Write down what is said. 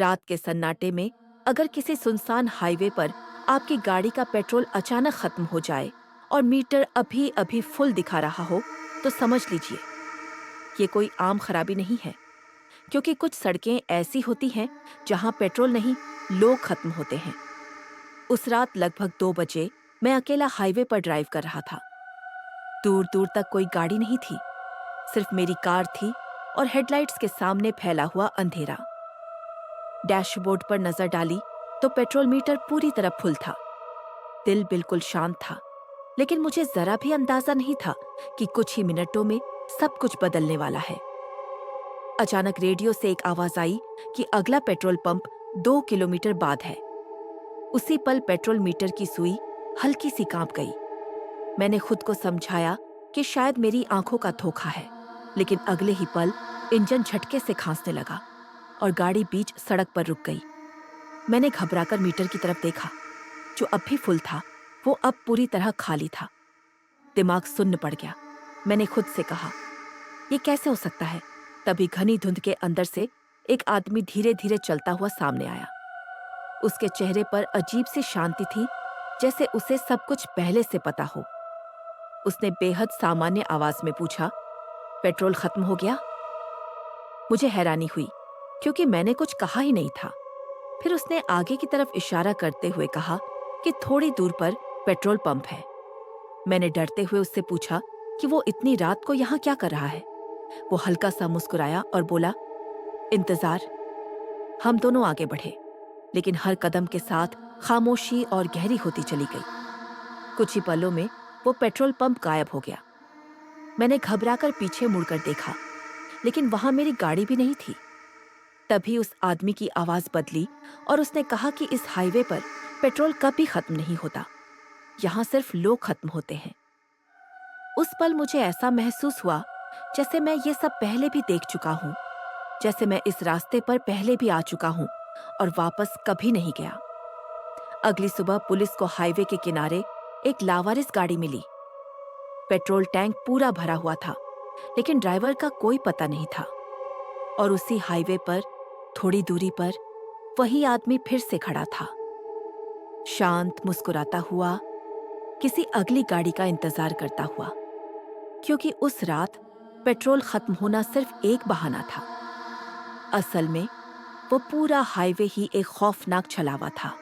रात के सन्नाटे में अगर किसी सुनसान हाईवे पर आपकी गाड़ी का पेट्रोल अचानक खत्म हो जाए और मीटर अभी अभी फुल दिखा रहा हो, तो समझ लीजिए ये कोई आम खराबी नहीं है, क्योंकि कुछ सड़कें ऐसी होती हैं जहां पेट्रोल नहीं, लोग खत्म होते हैं। उस रात लगभग 2 बजे मैं अकेला हाईवे पर ड्राइव कर रहा था। दूर दूर तक कोई गाड़ी नहीं थी, सिर्फ मेरी कार थी और हेडलाइट्स के सामने फैला हुआ अंधेरा। डैशबोर्ड पर नजर डाली तो पेट्रोल मीटर पूरी तरह फुल था। दिल बिल्कुल शांत था, लेकिन मुझे जरा भी अंदाजा नहीं था कि कुछ ही मिनटों में सब कुछ बदलने वाला है। अचानक रेडियो से एक आवाज आई कि अगला पेट्रोल पंप 2 किलोमीटर बाद है। उसी पल पेट्रोल मीटर की सुई हल्की सी कांप गई। मैंने खुद को समझाया कि शायद मेरी आंखों का धोखा है, लेकिन अगले ही पल इंजन झटके से खांसने लगा और गाड़ी बीच सड़क पर रुक गई। मैंने घबराकर मीटर की तरफ देखा, जो अब भी फुल था, वो अब पूरी तरह खाली था। दिमाग सुन्न पड़ गया। मैंने खुद से कहा, ये कैसे हो सकता है? तभी घनी धुंध के अंदर से एक आदमी धीरे धीरे चलता हुआ सामने आया। उसके चेहरे पर अजीब सी शांति थी, जैसे उसे सब कुछ पहले से पता हो। उसने बेहद सामान्य आवाज में पूछा, पेट्रोल खत्म हो गया? मुझे हैरानी हुई, क्योंकि मैंने कुछ कहा ही नहीं था। फिर उसने आगे की तरफ इशारा करते हुए कहा कि थोड़ी दूर पर पेट्रोल पंप है। मैंने डरते हुए उससे पूछा कि वो इतनी रात को यहाँ क्या कर रहा है। वो हल्का सा मुस्कुराया और बोला, इंतजार। हम दोनों आगे बढ़े, लेकिन हर कदम के साथ खामोशी और गहरी होती चली गई। कुछ ही पलों में वो पेट्रोल पंप गायब हो गया। मैंने घबराकर पीछे मुड़कर देखा, लेकिन वहां मेरी गाड़ी भी नहीं थी। तभी उस आदमी की आवाज बदली और उसने कहा कि इस हाईवे पर पेट्रोल कभी खत्म नहीं होता, यहाँ सिर्फ लोग खत्म होते हैं। उस पल मुझे ऐसा महसूस हुआ जैसे मैं ये सब पहले भी देख चुका हूँ, जैसे मैं इस रास्ते पर पहले भी आ चुका हूँ और वापस कभी नहीं गया। अगली सुबह पुलिस को हाईवे के किनारे एक लावारिस गाड़ी मिली। पेट्रोल टैंक पूरा भरा हुआ था, लेकिन ड्राइवर का कोई पता नहीं था। और उसी हाईवे पर थोड़ी दूरी पर वही आदमी फिर से खड़ा था, शांत, मुस्कुराता हुआ, किसी अगली गाड़ी का इंतजार करता हुआ। क्योंकि उस रात पेट्रोल खत्म होना सिर्फ एक बहाना था। असल में वो पूरा हाईवे ही एक खौफनाक छलावा था।